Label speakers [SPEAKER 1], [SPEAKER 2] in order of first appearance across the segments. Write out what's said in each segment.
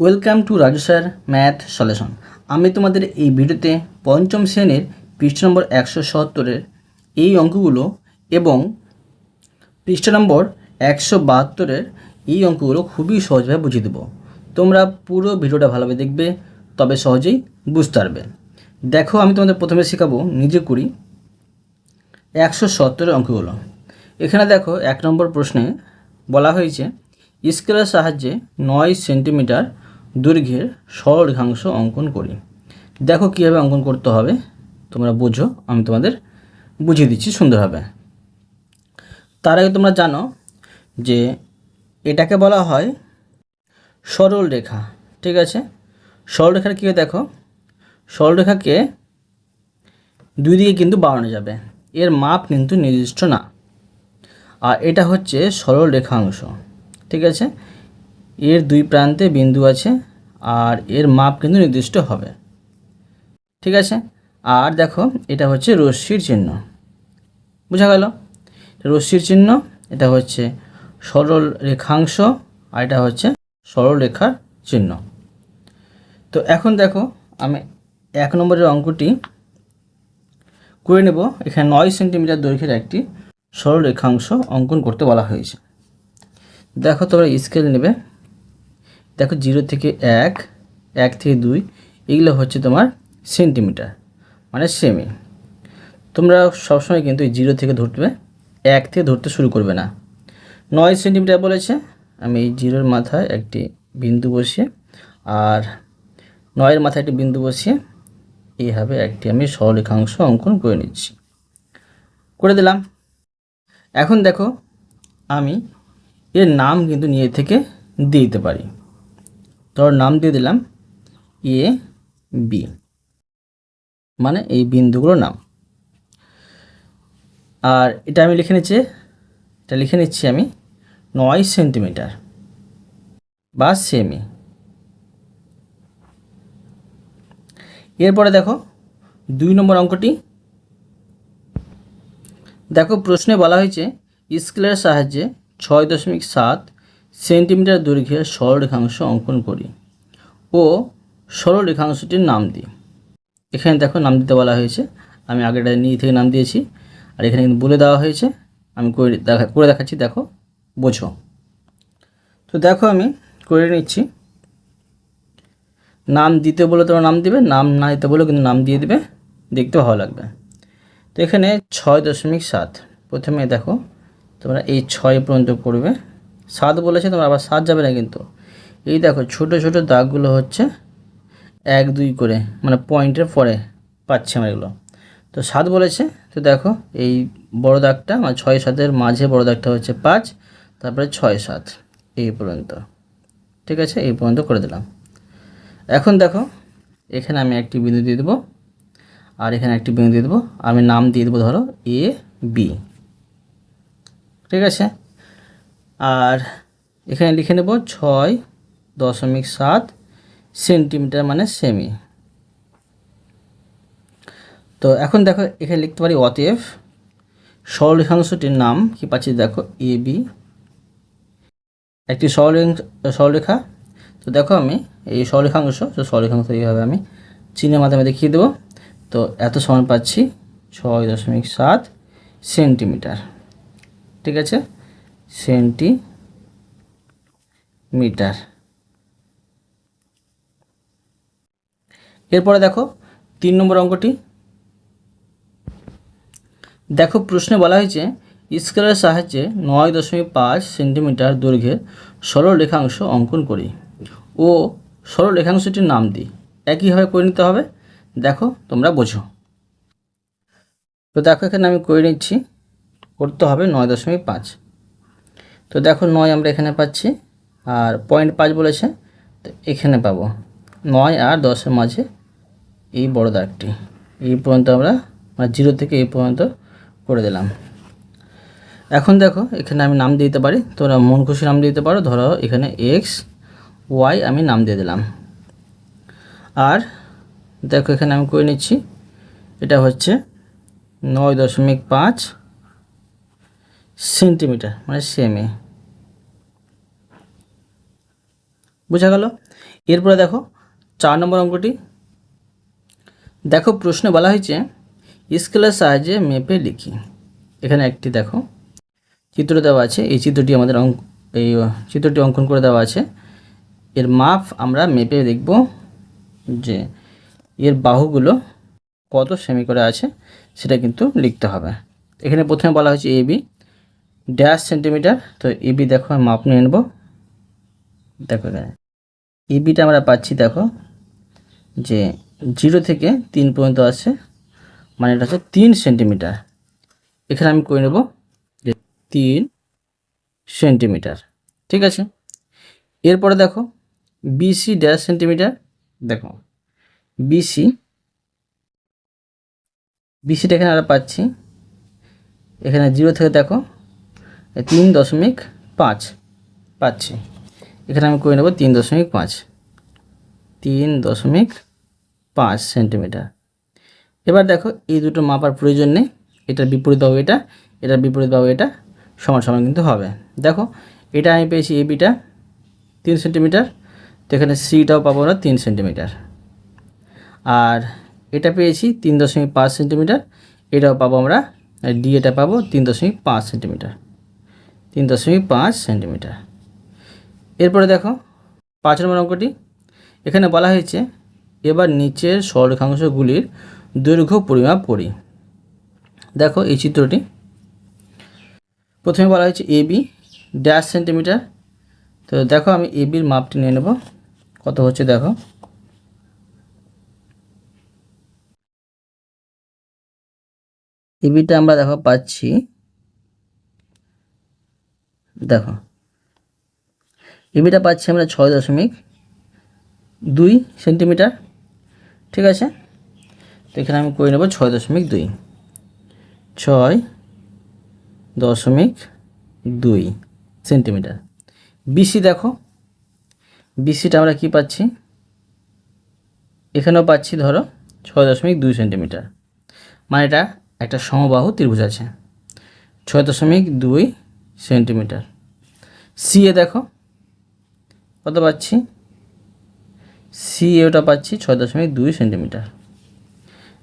[SPEAKER 1] Welcome to Raju sir math solution. আমি তোমাদের এই ভিডিওতে পঞ্চম শ্রেণীর পৃষ্ঠা নম্বর 177-এর এই অঙ্কগুলো এবং পৃষ্ঠা নম্বর 172-এর এই অঙ্কগুলো খুবই সহজভাবে বুঝিয়ে দেবো। তোমরা পুরো ভিডিওটা ভালোভাবে দেখবে, তবে সহজেই বুঝতে পারবে। দেখো, আমি তোমাদের প্রথমে শেখাবো নিজে করি 170-এর অঙ্কগুলো। এখানে দেখো, 1 নম্বর প্রশ্নে বলা হয়েছে স্কেলের সাহায্যে 9 সেন্টিমিটার দৈর্ঘ্যের সরল রেখাংশ অঙ্কন করি। দেখো কীভাবে অঙ্কন করতে হবে, তোমরা বোঝো, আমি তোমাদের বুঝিয়ে দিচ্ছি সুন্দরভাবে। তার আগে তোমরা জানো যে এটাকে বলা হয় সরল রেখা, ঠিক আছে। সরল রেখার কী দেখো, সরল রেখাকে দুই দিকে কিন্তু বাড়ানো যাবে, এর মাপ কিন্তু নির্দিষ্ট না। আর এটা হচ্ছে সরল রেখাংশ, ঠিক আছে। এর দুই প্রান্তে বিন্দু আছে আর এর মাপ কিন্তু নির্দিষ্ট হবে, ঠিক আছে। আর দেখো, এটা হচ্ছে রশ্মির চিহ্ন, বোঝা গেল। রশ্মির চিহ্ন, এটা হচ্ছে সরল রেখাংশ আর এটা হচ্ছে সরল রেখার চিহ্ন। তো এখন দেখো, আমি 1 নম্বরের অঙ্কটি করে নেব। এখানে 9 সেন্টিমিটার দৈর্ঘ্যের একটি সরল রেখাংশ অঙ্কন করতে বলা হয়েছে। দেখো, তোমরা স্কেল নেবে। দেখো, 0 থেকে 1, 1 থেকে 2, এগুলো হচ্ছে তোমার সেন্টিমিটার, মানে সেমি। তোমরা সবসময় কিন্তু 0 থেকে ধরবে, 1 থেকে ধরতে শুরু করবে না। 9 সেন্টিমিটার বলেছে, আমি এই 0-এর মাথায় একটি বিন্দু বসিয়ে আর 9-এর মাথায় একটি বিন্দু বসিয়ে এইভাবে একটি আমি সরলরেখাংশ অঙ্কন করে নিচ্ছি, করে দিলাম। এখন দেখো, আমি এর নাম কিন্তু নিয়ে থেকে দিয়ে দিতে পারি। তোর নাম দিয়ে দিলাম এ বি, মানে এই বিন্দুগুলোর নাম। আর এটা আমি লিখে নিচ্ছি আমি 9 সেন্টিমিটার বা সেমি। এরপরে দেখো 2 নম্বর অঙ্কটি। দেখো, প্রশ্নে বলা হয়েছে স্কেলের সাহায্যে 6.7 সেন্টিমিটার দৈর্ঘ্যের সরল রেখাংশ অঙ্কন করি ও সরল রেখাংশটির নাম দিই। এখানে দেখো নাম দিতে বলা হয়েছে, আমি আগেটা নিয়ে থেকে নাম দিয়েছি আর এখানে কিন্তু বলে দেওয়া হয়েছে। আমি করে দেখাচ্ছি, দেখো বোঝো। তো দেখো, আমি করে নিচ্ছি। নাম দিতে বলে তোমরা নাম দিবে, নাম না দিতে বলে কিন্তু নাম দিয়ে দিবে, দেখতে ভালো লাগবে। তো এখানে 6.7, প্রথমে দেখো তোমরা এই 6 পর্যন্ত করবে। 7 বলেছে, তোমরা আবার 7 যাবে না কিন্তু। এই দেখো ছোট ছোট দাগগুলো হচ্ছে 1 2 করে, মানে পয়েন্টের পরে পাচ্ছি আমরা এগুলো। তো 7 বলেছে, তো দেখো এই বড় দাগটা, মানে 6 7-এর মাঝে বড় দাগটা হচ্ছে 5, তারপরে 6 7 এই পর্যন্ত, ঠিক আছে। এই পর্যন্ত করে দিলাম। এখন দেখো, এখানে আমি একটি বিন্দু দিয়ে দেবো আর এখানে একটি বিন্দু দিয়ে দেবো। আমি নাম দিয়ে দেবো ধরো এ বি, ঠিক আছে। আর এখানে লিখে নেব 6.7 সেন্টিমিটার, মানে সেমি। তো এখন দেখো, এখানে লিখতে পারি অতএব সরলরেখাংশটির নাম কি পাচ্ছি, দেখো এ বি, একটি সরলরেখা। তো দেখো, আমি এই সরলরেখাংশ, এইভাবে আমি চিহ্নের মাধ্যমে দেখিয়ে দেবো। তো এত সমান পাচ্ছি 6.7 সেন্টিমিটার, ঠিক আছে, সেন্টিমিটার। এরপরে দেখো 3 নম্বর অঙ্কটি। দেখো, প্রশ্নে বলা হয়েছে স্কেলের সাহায্যে 9.5 সেন্টিমিটার দৈর্ঘ্যের সরল রেখাংশ অঙ্কন করি ও সরল রেখাংশটির নাম দিই। একইভাবে করে নিতে হবে, দেখো তোমরা বোঝো। তো দেখো, এখানে আমি করে নিচ্ছি, করতে হবে 9.5। তো দেখো 9 আমরা এখানে পাচ্ছি আর 0.5 বলেছে, তো এখানে পাবো 9 আর 10-এর মাঝে এই বড় দাগটি, এই পর্যন্ত আমরা, মানে 0 থেকে এই পর্যন্ত করে দিলাম। এখন দেখো, এখানে আমি নাম দিতে পারি, তোমরা মন খুশি নাম দিতে পারো। ধরো এখানে এক্স ওয়াই আমি নাম দিয়ে দিলাম। আর দেখো, এখানে আমি করে নিচ্ছি, এটা হচ্ছে 9.5 সেন্টিমিটার, মানে সেমি, বোঝা গেল। এরপরে দেখো 4 নম্বর অঙ্কটি। দেখো প্রশ্নে বলা হয়েছে স্কেলের সাহায্যে মেপে লিখি। এখানে একটি দেখো চিত্র দেওয়া আছে, এই চিত্রটি আমাদের এই চিত্রটি অঙ্কন করে দেওয়া আছে। এর মাপ আমরা মেপে দেখব যে এর বাহুগুলো কত সেমি করে আছে সেটা কিন্তু লিখতে হবে। এখানে প্রথমে বলা হয়েছে এবি ড্যাশ সেন্টিমিটার। তো এবি দেখো আমি মাপ নিয়ে নেব। দেখো এখানে এবিটা আমরা পাচ্ছি দেখো যে 0 থেকে 3 পর্যন্ত আছে, মানে এটা হচ্ছে 3 সেন্টিমিটার। এখানে আমি করে নেব যে 3 সেন্টিমিটার, ঠিক আছে। এরপরে দেখো বিসি ড্যাশ সেন্টিমিটার। দেখো বিসিটা এখানে আমরা পাচ্ছি, এখানে 0 থেকে দেখো 3.5 পাচ্ছি। এখানে আমি করে নেব 3.5 সেন্টিমিটার। এবার দেখো এই দুটো মাপার প্রয়োজন নেই, এটার বিপরীত বাহু এটা, এটার বিপরীত বাহু এটা সমান সমান কিন্তু হবে। দেখো এটা আমি পেয়েছি এবিটা 3 সেন্টিমিটার, তো এখানে সিটাও পাবো না 3 সেন্টিমিটার। আর এটা পেয়েছি 3.5 সেন্টিমিটার, এটাও পাবো আমরা, ডি এটা পাবো 3.5 সেন্টিমিটার, 3.5 সেন্টিমিটার। এরপরে দেখো 5 নম্বর অঙ্কটি। এখানে বলা হয়েছে এবার নিচের সরলরেখাংশগুলির দৈর্ঘ্য পরিমাপ করি। দেখো এই চিত্রটি, প্রথমে বলা হয়েছে এবি ড্যাশ সেন্টিমিটার। তো দেখো আমি এবির মাপটি নিয়ে নেব, কত হচ্ছে দেখো। এবিটা আমরা দেখো পাচ্ছি, দেখো এবিটা পাচ্ছি আমরা 6.2 সেন্টিমিটার, ঠিক আছে। তো এখানে আমি করে নেব 6.2 সেন্টিমিটার। বিসি দেখো বিসিটা আমরা কি পাচ্ছি, এখানেও পাচ্ছি ধরো 6.2 সেন্টিমিটার, মানে এটা একটা সমবাহু ত্রিভুজ আছে, 6.2 সেন্টিমিটার। সিএ দেখো কত পাচ্ছি, সিএটা পাচ্ছি 6.2 সেন্টিমিটার,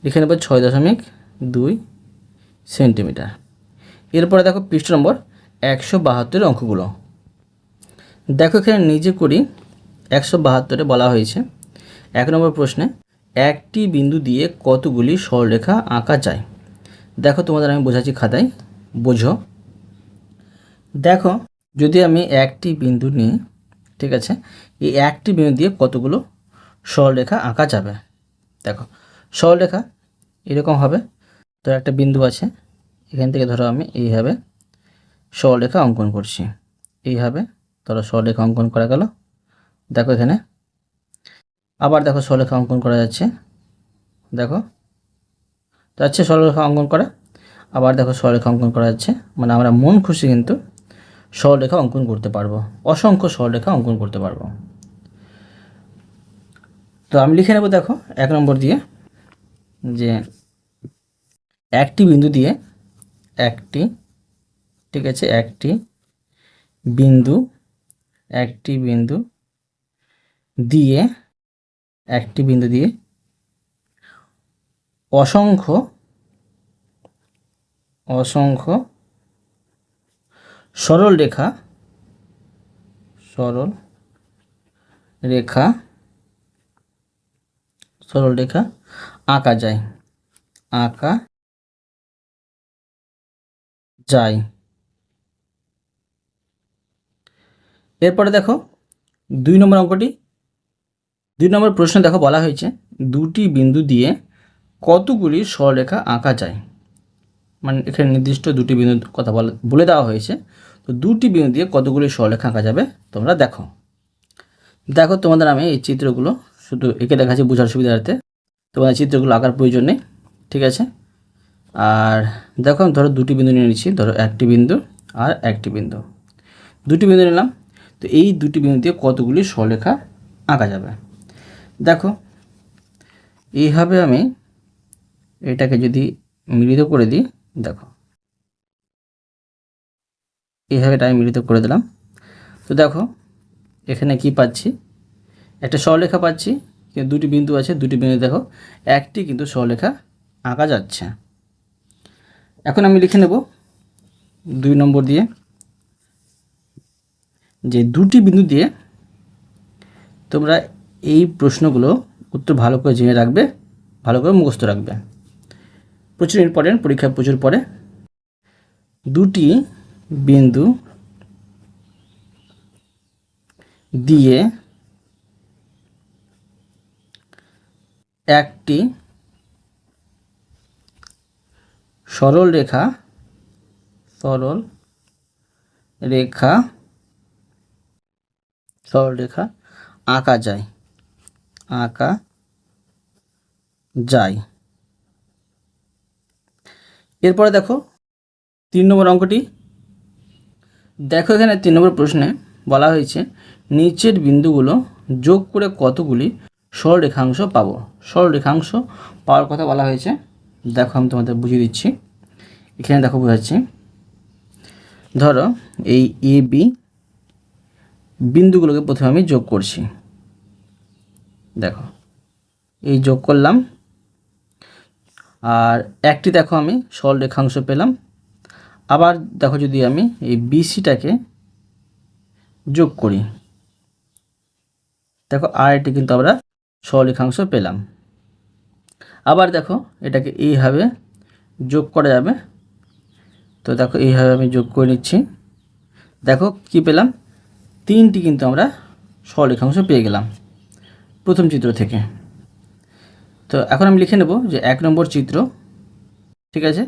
[SPEAKER 1] লিখে নেব 6.2 সেন্টিমিটার। এরপরে দেখো পৃষ্ঠ নম্বর 172 অঙ্কগুলো। দেখো এখানে নিজে করি 172-এ বলা হয়েছে 1 নম্বর প্রশ্নে একটি বিন্দু দিয়ে কতগুলি সরলরেখা আঁকা যায়। দেখো তোমাদের আমি বোঝাচ্ছি খাতায়, বোঝো। দেখো যদি আমি একটি বিন্দু নিই, ঠিক আছে, এই একটি বিন্দু দিয়ে কতগুলো সরলরেখা আঁকা যাবে। দেখো সরলরেখা এরকম হবে, তো একটা বিন্দু আছে, এখান থেকে ধরো আমি এইভাবে সরলরেখা অঙ্কন করছি, এইভাবে ধরো সরলরেখা অঙ্কন করা গেল। দেখো এখানে আবার দেখো সরলরেখা অঙ্কন করা যাচ্ছে, দেখো যাচ্ছে সরলরেখা অঙ্কন করা, আবার দেখো সরলরেখা অঙ্কন করা যাচ্ছে, মানে আমরা মন খুশি কিন্তু সরলরেখা অঙ্কন করতে পারবো, অসংখ্য সরলরেখা অঙ্কন করতে পারবো। তো আমি লিখে নেব দেখো 1 নম্বর দিয়ে যে একটি বিন্দু দিয়ে একটি, ঠিক আছে, একটি বিন্দু দিয়ে অসংখ্য সরল রেখা আঁকা যায়। এরপরে দেখো 2 নম্বর অঙ্কটি। 2 নম্বর প্রশ্ন দেখো বলা হয়েছে দুটি বিন্দু দিয়ে কতগুলি সরলরেখা আঁকা যায়, মানে এখানে নির্দিষ্ট দুটি বিন্দু কথা বলে দেওয়া হয়েছে। তো দুটি বিন্দু দিয়ে কতগুলি সরলরেখা আঁকা যাবে তোমরা দেখো। দেখো তোমাদের আমি এই চিত্রগুলো শুধু এঁকে দেখাচ্ছি বোঝার সুবিধার্থে, তোমাদের চিত্রগুলো আঁকার প্রয়োজন নেই, ঠিক আছে। আর দেখো আমি ধরো দুটি বিন্দু নিয়ে নিচ্ছি, ধরো একটি বিন্দু আর একটি বিন্দু, দুটি বিন্দু নিলাম। তো এই দুটি বিন্দু দিয়ে কতগুলি সরলরেখা আঁকা যাবে। দেখো এইভাবে আমি এটাকে যদি মিলিত করে দিই, দেখো এইভাবে এটা আমি মিলিত করে দিলাম। তো দেখো এখানে কি পাচ্ছি, একটা সরলরেখা পাচ্ছি, কিন্তু দুটি বিন্দু আছে, দুটি বিন্দু দেখো একটি কিন্তু সরলরেখা আঁকা যাচ্ছে। এখন আমি লিখে নেব 2 নম্বর দিয়ে যে দুটি বিন্দু দিয়ে তোমরা এই প্রশ্নগুলো উত্তর ভালো করে জেনে রাখবে, ভালো করে মুখস্থ রাখবে, প্রচুর ইম্পর্টেন্ট, পরীক্ষায় প্রচুর পড়ে। দুটি বিন্দু দিয়ে একটি সরল রেখা আঁকা যায়। এরপরে দেখো 3 নম্বর অঙ্কটি। দেখো এখানে 3 নম্বর প্রশ্নে বলা হয়েছে নিচের বিন্দুগুলো যোগ করে কতগুলি সরলরেখাংশ পাবো। সরলরেখাংশ পাওয়ার কথা বলা হয়েছে। দেখো আমি তোমাদের বুঝিয়ে দিচ্ছি। এখানে দেখো বোঝাচ্ছি, ধরো এই এ বি বিন্দুগুলোকে প্রথমে আমি যোগ করছি। দেখো এই যোগ করলাম, আর একটি দেখো আমি সরলরেখাংশ পেলাম। আবার দেখো যদি আমি এই বিসিটাকে যোগ করি, দেখো আর এটি কিন্তু আমরা সরলরেখাংশ পেলাম। আবার দেখো এটাকে এইভাবে যোগ করা যাবে, তো দেখো এইভাবে আমি যোগ করে নিচ্ছি। দেখো কি পেলাম, 3টি কিন্তু আমরা সরলরেখাংশ পেয়ে গেলাম প্রথম চিত্র থেকে। তো এখন আমি লিখে নেব যে 1 নম্বর চিত্র, ঠিক আছে,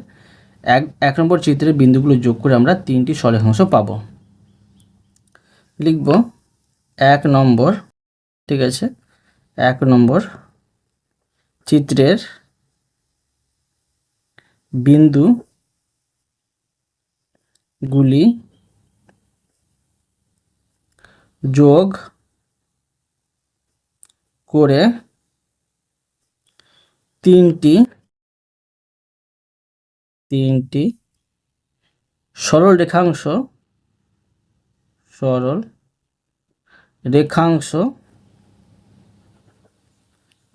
[SPEAKER 1] এক নম্বর চিত্রের বিন্দুগুলো যোগ করে আমরা 3টি সরলরেখাংশ পাবো। লিখব 1 নম্বর, ঠিক আছে, 1 নম্বর চিত্রের বিন্দুগুলি যোগ করে 3টি সরল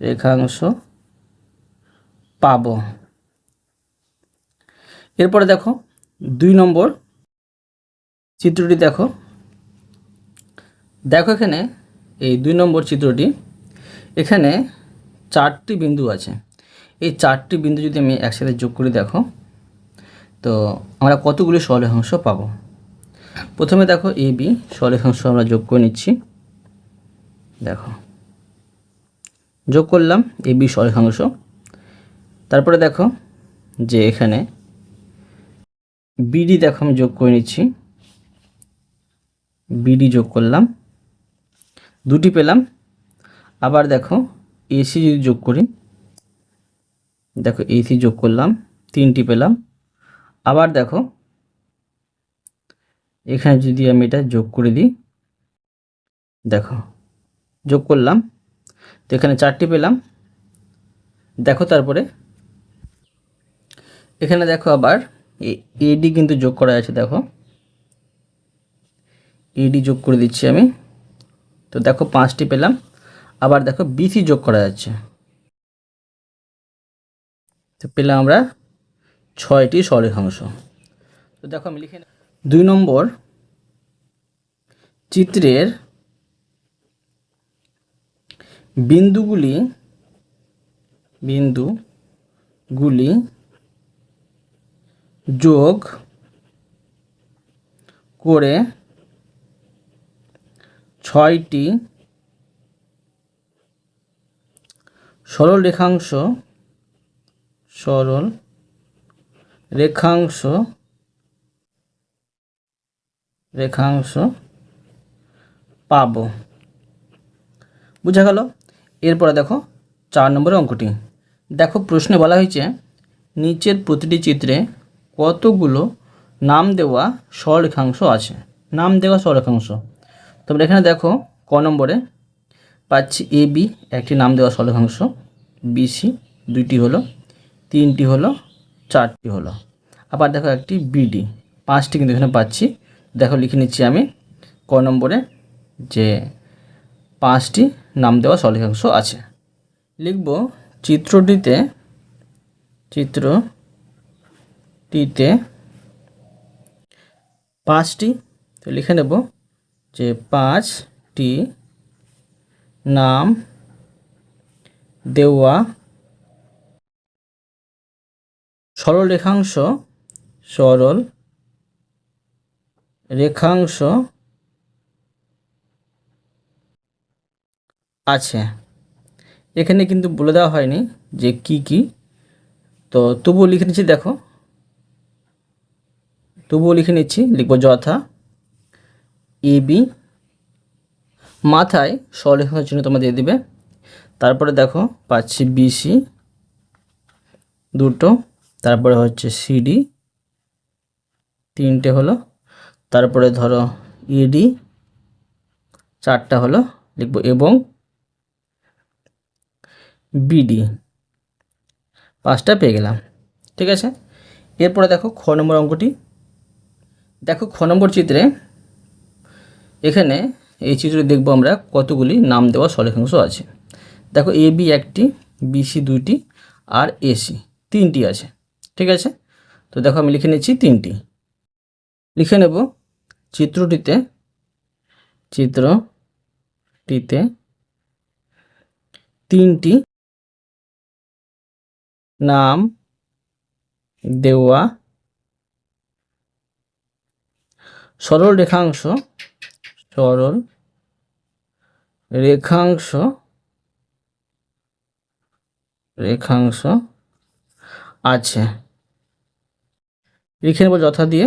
[SPEAKER 1] রেখাংশ পাবো। এরপরে দেখো 2 নম্বর চিত্রটি। দেখো এখানে এই 2 নম্বর চিত্রটি, এখানে 4টি বিন্দু আছে। এই 4টি বিন্দু যদি আমি একসাথে যোগ করি, দেখো তো আমরা কতগুলি সরলরেখাংশ পাবো। প্রথমে দেখো এ বি সরলরেখাংশ আমরা যোগ করে নিচ্ছি। দেখো যোগ করলাম এ বি সরলরেখাংশ। তারপরে দেখো যে এখানে বিডি দেখো আমি যোগ করে নিচ্ছি। বিডি যোগ করলাম, 2টি পেলাম। আবার দেখো এসি যদি যোগ করি, দেখো এসি যোগ করলাম, 3টি পেলাম। আবার দেখো এখানে যদি আমি এটা যোগ করে দিই, দেখো যোগ করলাম, তো এখানে 4টি পেলাম। দেখো তারপরে এখানে দেখো আবার এডি কিন্তু যোগ করা আছে। দেখো এডি যোগ করে দিচ্ছি আমি, তো দেখো 5টি পেলাম। আবার দেখো বিসি যোগ করা যাচ্ছে, তো পেলাম আমরা 6টি সরলরেখাংশ। তো দেখো আমি লিখে 2 নম্বর চিত্রের বিন্দুগুলি যোগ করে 6টি সরলরেখাংশ পাবো। বুঝা গেল? এরপরে দেখো 4 নম্বরের অঙ্কটি। দেখো প্রশ্নে বলা হয়েছে নিচের প্রতিটি চিত্রে কতগুলো নাম দেওয়া সরলরেখাংশ আছে। নাম দেওয়া সরলরেখাংশ, তোমরা এখানে দেখো ক নম্বরে পাচ্ছি এ বি একটি নাম দেওয়া সরলরেখাংশ, বিসি 2টি হলো, 3টি হলো, 4টি হলো। আবার দেখো একটি বিডি 5টি কিন্তু এখানে পাচ্ছি। দেখো লিখে নিচ্ছি আমি ক নম্বরে যে 5টি নাম দেওয়া সরলরেখাংশ আছে। লিখব চিত্রটিতে 5টি, তো লিখে নেব যে 5টি নাম দেওয়া সরল রেখাংশ আছে। এখানে কিন্তু বলে দেওয়া হয়নি যে কি কি, তো তবুও লিখে নিচ্ছি। দেখো, তবুও লিখে নিচ্ছি, লিখব যথা AB, মাথায় সরলরেখাংশের চিহ্ন তোমরা দিয়ে দিবে। তারপরে দেখো পাচ্ছি BC 2টো, তারপরে হচ্ছে CD 3টে হলো, তারপরে ধরো ED 4টা হলো, লিখব এবং BD 5টা পেয়ে গেলাম। ঠিক আছে, এরপরে দেখো খ নম্বর অঙ্কটি। দেখো খ নম্বর চিত্রে এখানে এই চিত্রে দেখব আমরা কতগুলি নাম দেওয়া সরলরেখাংশ আছে। দেখো AB 1টি, BC 2টি আর AC 3টি আছে। ঠিক আছে, তো দেখো আমি লিখে নিচ্ছি 3টি। লিখে নেব চিত্রটিতে 3টি নাম দেওয়া সরল রেখাংশ আছে। লিখে নেব যথা দিয়ে।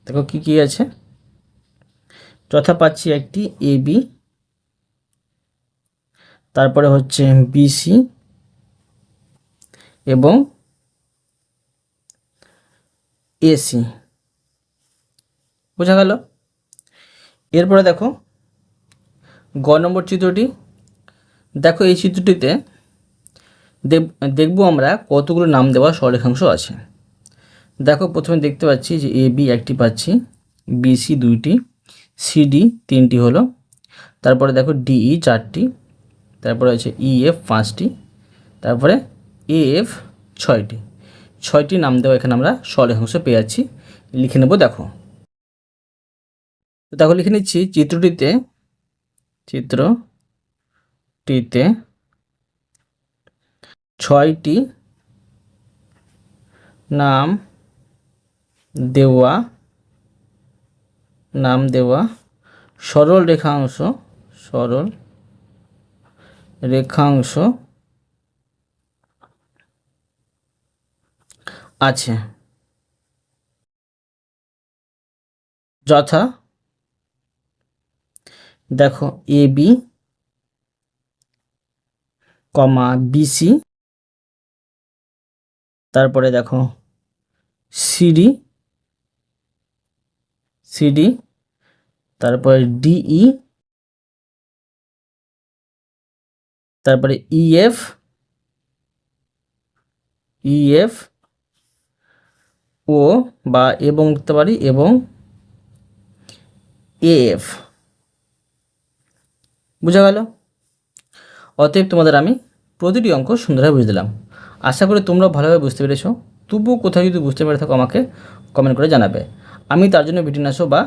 [SPEAKER 1] দেখো কি কি আছে, যথা পাচ্ছি একটি AB, তারপরে হচ্ছে BC এবং AC। বোঝা গেল? এরপরে দেখো গ নম্বর চিত্রটি। দেখো এই চিত্রটিতে দেখব আমরা কতগুলো নাম দেওয়া সরলরেখাংশ আছে। দেখো প্রথমে দেখতে পাচ্ছি যে AB 1টি পাচ্ছি, BC 2টি, CD 3টি হলো, তারপরে দেখো DE 4টি, তারপরে হচ্ছে EF 5টি, তারপরে AF 6টি নাম দেওয়া এখানে আমরা সরলরেখাংশ পেয়ে যাচ্ছি। লিখে নেব। দেখো লিখে নিচ্ছি চিত্রটিতে 6টি নাম দেওয়া সরল রেখাংশ আছে। যথা দেখো AB, BC, তারপরে দেখো CD, তারপরে DE, তারপরে EF ও বা এবং লিখতে পারি এবং AF। বুঝা গেল? অতএব তোমাদের আমি প্রতিটি অঙ্ক সুন্দরভাবে বুঝে দিলাম। আশা করি তোমরাও ভালোভাবে বুঝতে পেরেছো। তবুও কোথাও যদি বুঝতে পেরে থাকো আমাকে কমেন্ট করে জানাবে, আমি তার জন্য ভিডিও আসো বা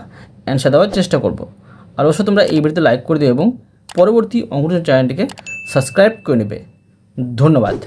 [SPEAKER 1] অ্যান্সার দেওয়ার চেষ্টা করব। আর অবশ্যই তোমরা এই ভিডিওতে লাইক করে দিও এবং পরবর্তী অঙ্ক চ্যানেলটিকে সাবস্ক্রাইব করে নেবে। ধন্যবাদ।